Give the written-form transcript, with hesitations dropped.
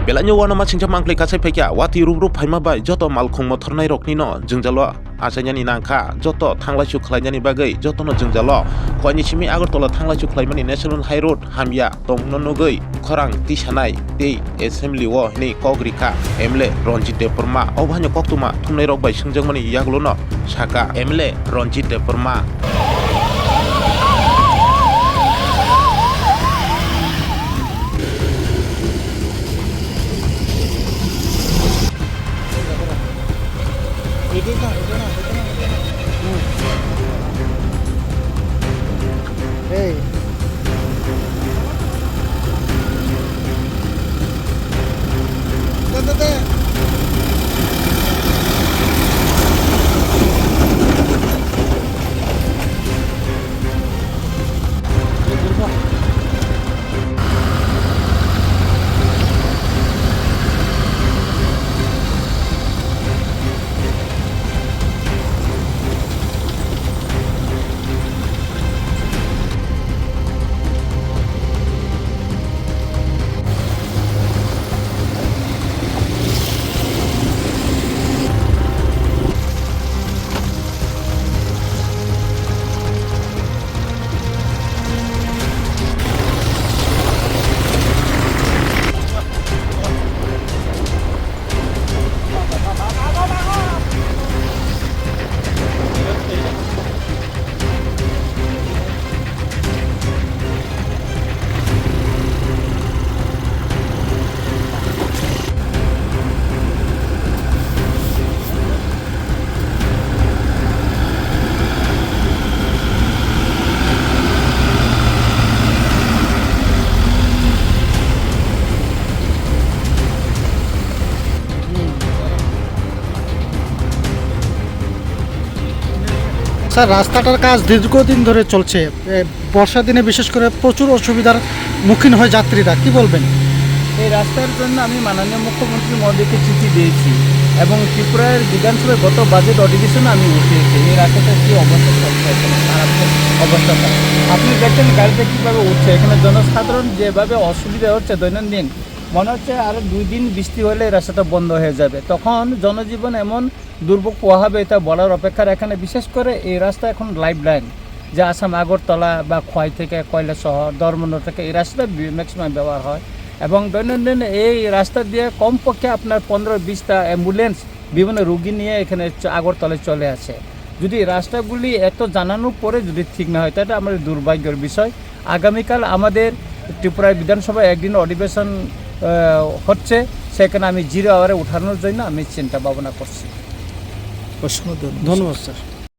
Belanyo wana machinja mangklai kasai phaikya wati rup phaima bai joto malkhung mothornai rokni no jungjalo achainani nangkha joto thanglaichu khlainani bagai joto no jungjalo khoini simi Agartala thanglaichu khlaimani National High Road hamya tongno nugui khorang tisanai tei assembly o nei kogrika MLA Ranjit Deporma obhanyo koktuma thumnai rok bai singjangmani yaglono saka MLA Ranjit Deporma Hey. Sir রাস্তাটার কাজ দীর্ঘদিন ধরে চলছে বর্ষা দিনে বিশেষ করে প্রচুর অসুবিধার মুখীন হয় যাত্রীরা কি বলবেন এই রাস্তার জন্য আমি মাননীয় মুখ্যমন্ত্রী মহোদয়কে চিঠি দিয়েছি এবং ত্রিপুরার বিধানসভায় গত বাজেট অধিবেশনে আমি উঠিয়েছি এই রাস্তাটার কী অবস্থা চলছে এখানে খারাপ অবস্থাটা আপনি দেখছেন গাড়িতে কীভাবে উঠছে এখানে জনসাধারণ যেভাবে অসুবিধা হচ্ছে দৈনন্দিন মনে হচ্ছে আরও 2 দিন বৃষ্টি হলে এই রাস্তাটা বন্ধ হয়ে যাবে তখন জনজীবন এমন দুর্ভোগ পোহাবে এটা বলার অপেক্ষার এখানে বিশেষ করে এই রাস্তা এখন লাইফ লাইন যে আসাম আগরতলা বা খোয়াই থেকে কৈলাসহর ধর্মনগর থেকে এই রাস্তাটা ম্যাক্সিমাম ব্যবহার হয় এবং দৈনন্দিন এই রাস্তা দিয়ে কমপক্ষে আপনার 15-20টা অ্যাম্বুলেন্স বিভিন্ন রুগী নিয়ে এখানে আগরতলায় চলে আসে যদি রাস্তাগুলি এত জানানোর পরে যদি ঠিক না হয় তাহলে আমাদের দুর্ভাগ্যের বিষয় আগামীকাল আমাদের ত্রিপুরা বিধানসভায় একদিন অধিবেশন হচ্ছে সেখানে আমি 0 আওয়ারে উঠানোর জন্য আমি চিন্তা ভাবনা করছি ধন্যবাদ স্যার